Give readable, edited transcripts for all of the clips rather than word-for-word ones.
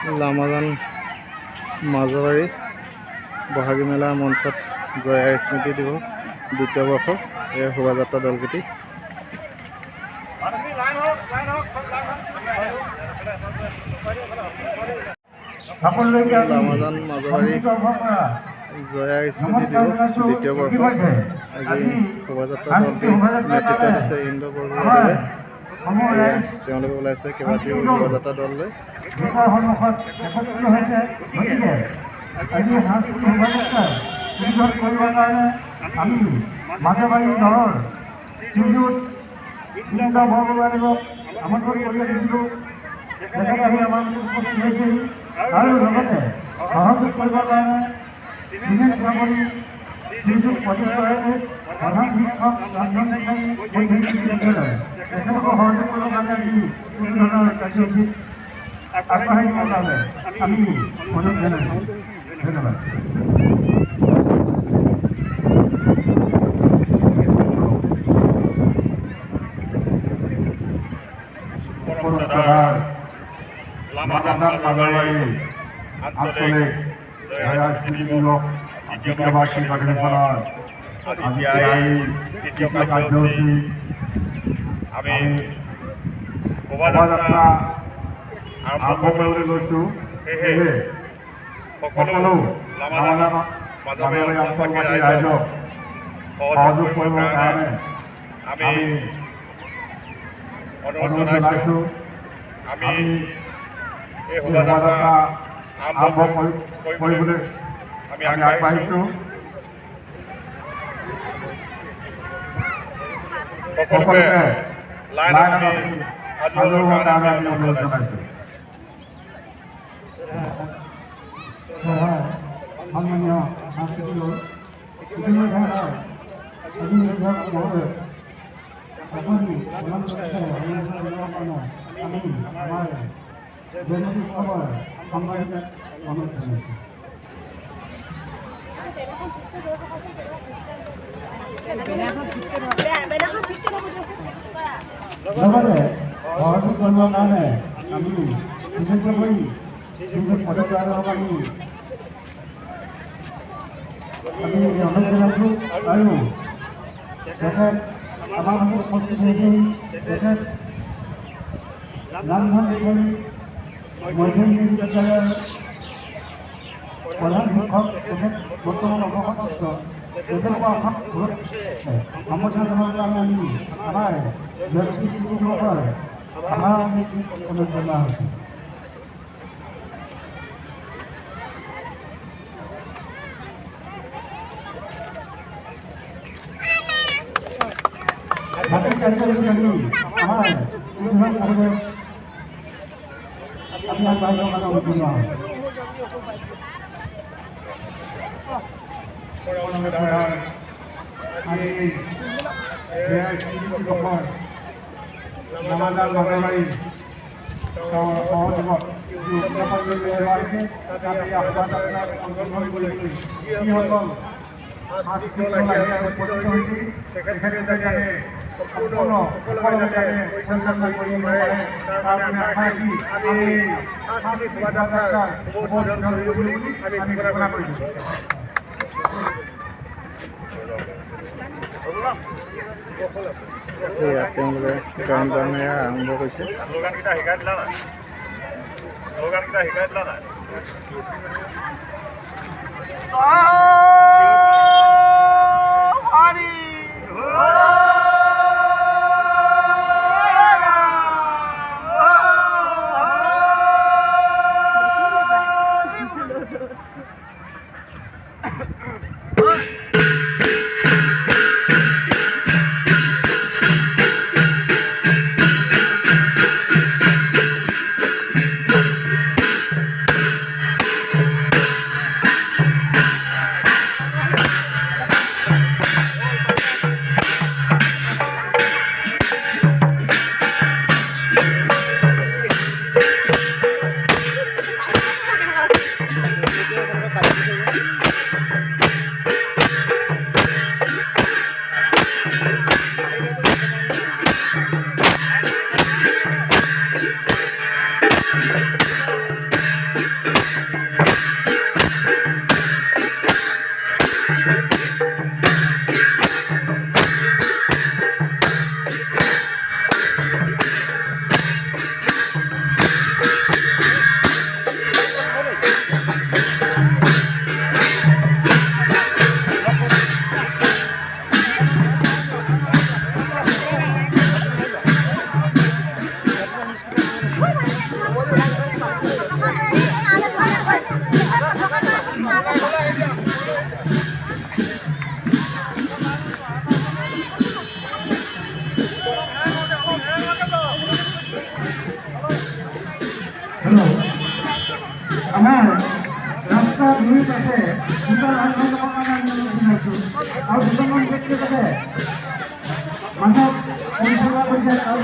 লামাজান মাজবাৰী বহাগী মেলা মঞ্চত জয়াৰ স্মৃতি দিৱস দ্বিতীয় বৰ্ষ এই শোভাযাত্ৰা দলকেইটি লামাজান মাজবাৰী জয়াৰ স্মৃতি দিৱস দ্বিতীয় বৰ্ষ আজি শোভাযাত্ৰা দলটি নেতৃত্ব দিছে ইন্দ্ৰ বৰগোহাঁইদেৱে। তেওঁলোকে ওলাইছে কেইবাটিও শোভাযাত্ৰা দললৈ। আমি মাজবাৰী দলৰ শ্ৰীযুত ইন্দ্ৰ বৰগোহাঁইদেৱক আমন্ত্ৰণ কৰি আহিছিলোঁ। তেখেতে আহি আমাৰ উপস্থিত হৈছিল আৰু লগতে সহযোগ কৰিবৰ কাৰণে শ্ৰীযুত প্ৰদীপ বৰাই প্ৰধান শিক্ষক ৰঞ্জন গোহাঁই বিদ্যালয় তেখেতকো সহযোগ কৰিবৰ কাৰণে আমি কোনো ধৰণৰ কাৰ্যসূচীত আগবাঢ়ি যোৱাৰ বাবে আমি অনুৰোধ জনাইছোঁ। ধন্যবাদ। লামাজান মাজবাৰী আঞ্চলিক জয়াৰ স্মৃতি দিৱস দ্বিতীয় বাৰ্ষিক অধিৱেশনৰ তৃতীয় কাৰ্যসূচী আমি শোভাযাত্ৰা আৰম্ভ কৰিবলৈ লৈছোঁ। সেয়েহে সকলো লামাজান মাজবাৰী অঞ্চলবাসী ৰাইজক সহযোগ কৰিবৰ কাৰণে আমি অনুৰোধ জনাইছোঁ। আমি এই শোভাযাত্ৰা আৰম্ভ কৰিবলৈ আমি আগবাঢ়িছোঁ। সকলোকে লাইনত আমি সাজু হ'বৰ কাৰণে আমি অনুৰোধ জনাইছোঁ। সন্মানীয় সাংস্কৃতিক আমি আমাৰ জয়ন্তী উৎসৱৰ সম্মানিত অনুৰোধ জনাইছোঁ। লগতে সহযোগ কৰিবৰ কাৰণে আমি বিশেষকৈ শ্ৰীযুত পদত্যাগক আমি অনুৰোধ জনাইছোঁ আৰু তেখেত আমাৰ মাজত উপস্থিত হৈছিল। তেখেত ৰামধন মধ্যমীয়া বিদ্যালয়ৰ প্ৰধান শিক্ষক। তেখেত বৰ্তমান অৱসৰপ্ৰাপ্ত। তেখেতলোকৰ অসম সম্বোধন জনাবৰ কাৰণে আমি আমাৰ স্মৃতি দিৱসৰ আমাৰ অনুৰোধ জনোৱা হৈছে। বাকী কাৰ্যসূচী আমি আমাৰ আমি আগবাঢ়িবৰ কাৰণে অনুৰোধ জনোৱা হয়। লামাজান মাজবাৰী সহযোগত উদযাপন কৰিবলৈ আহিছে। তাতে আমি শোভাযাত্ৰাত অংশগ্ৰহণ কৰিবলৈ যিসকল সাংস্কৃতিক উপস্থিত হৈছিল তেখেতে যাতে সম্পূৰ্ণ সকলোকে পৰিচালনা কৰিব পাৰে তাৰ কাৰণে আশা ৰাখি আমি সাংস্কৃতিক শোভাযাত্ৰাৰ শুভ উদ্বোধন কৰিব বুলি আমি ঘোষণা কৰিছোঁ। তেওঁলোকে গান বাজনা আৰম্ভ কৰিছে। শ্লোগানকেইটা শিকাই দিলা নাই? শ্লোগানকেইটা শিকাই দিলা নাই? আমাৰ ৰাস্তা দুই পাশে দুজন আন্দোলনৰ কাৰণে আৰু দুজনমান ব্যক্তিৰ বাবে মানুহক পৰিচালনা কৰিছে আৰু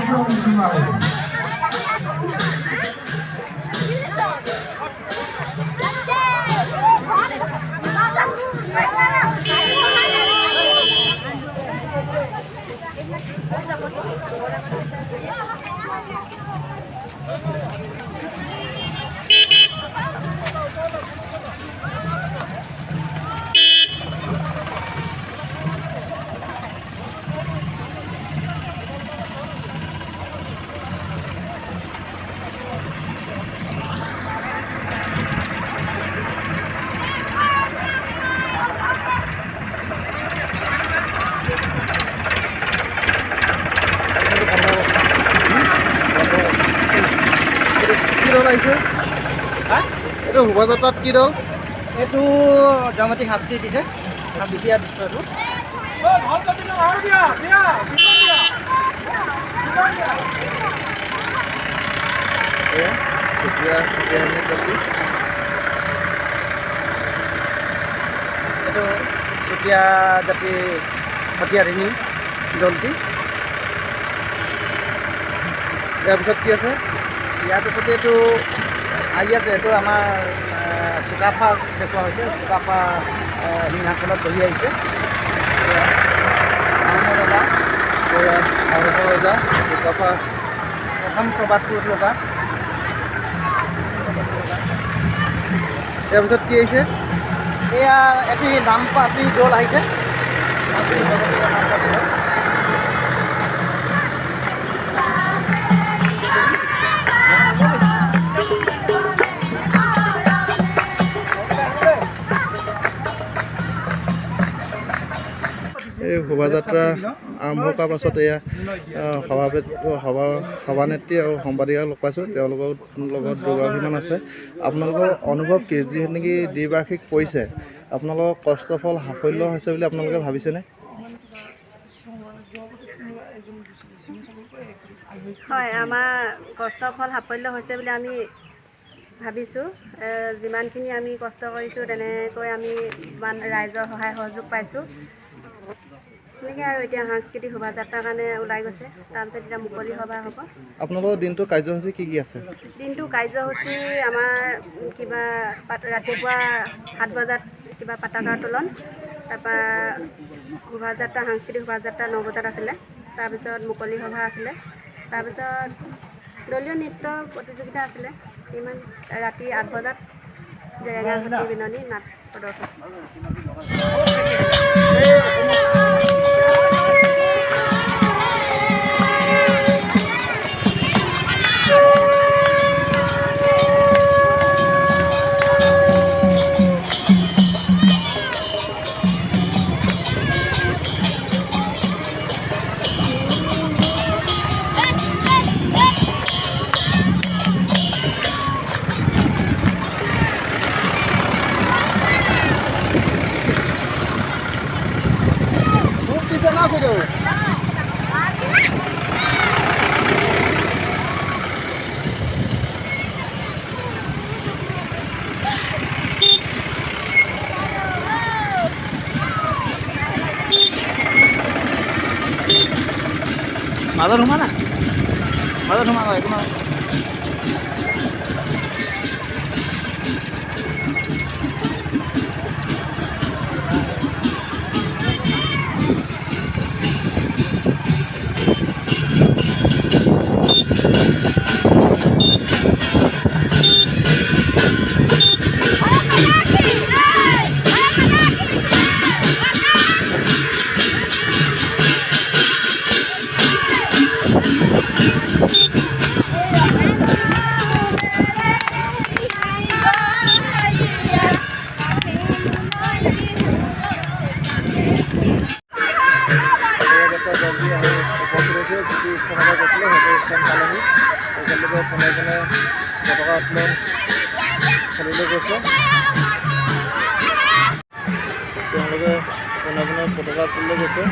কি দল আহিছে? এইটো শোভাযাত্ৰাত কি দল? এইটো জ্যামিতিক শাস্তি দিছে, শাস্তি দিয়া দৃশ্য এইটো। এইটো চুতীয়া জাতি সতীয়াৰিণী দলটি। ইয়াৰ পিছত কি আছে? ইয়াৰ পিছতে এইটো আহি আছে, এইটো আমাৰ চুকাফা দেখুওৱা হৈছে। চুকাফা সিংহাসনত বহি আহিছে। ৰজা চুকাফা প্ৰথম প্ৰবাদপুৰত লগা। ইয়াৰ পিছত কি আহিছে? এয়া এটি নাম পাৰ্টি দল আহিছে। এই শোভাযাত্ৰা আৰম্ভ কৰাৰ পাছত এয়া সভানেত্ৰী আৰু সম্পাদিকা লগ পাইছোঁ। তেওঁলোকৰ লগত দুগৰাকীমান আছে। আপোনালোকৰ অনুভৱ কি? যি নেকি দ্বিবাৰ্ষিক পৰিছে, আপোনালোকৰ কষ্টফল সাফল্য হৈছে বুলি আপোনালোকে ভাবিছেনে? হয়, আমাৰ কষ্টফল সাফল্য হৈছে বুলি আমি ভাবিছোঁ। যিমানখিনি আমি কষ্ট কৰিছোঁ তেনেকৈ আমি ৰাইজৰ সহায় সহযোগ পাইছোঁ। তেনেকৈ আৰু এতিয়া সাংস্কৃতিক শোভাযাত্ৰাৰ কাৰণে ওলাই গৈছে। তাৰপিছত এতিয়া মুকলি সভা হ'ব। আপোনালোকৰ দিনটো কাৰ্যসূচী কি আছে? দিনটো কাৰ্যসূচী আমাৰ কিবা ৰাতিপুৱা 7 বজাত কিবা পতাকা উত্তোলন, তাৰপৰা শোভাযাত্ৰা সাংস্কৃতিক শোভাযাত্ৰা 9 বজাত আছিলে। তাৰপিছত মুকলি সভা আছিলে। তাৰপিছত দলীয় নৃত্য প্ৰতিযোগিতা আছিলে। ইমান ৰাতি 8 বজাত জেৰেঙা ঘাটি বিননি নাট প্ৰদৰ্শন। মাজত সোমা না, মাজত সোমা হয় তোমাৰ। উপস্থিত হৈছে, যিটো স্থানৰ পৰা গৈছিলে সেইটো স্থান পালেহি। তেখেতলোকে পোনে পোনে পতাকা উত্তোলন স্থলীলৈ গৈছে তেওঁলোকে পোনে পোনে পতাকা উত্তোললৈ গৈছে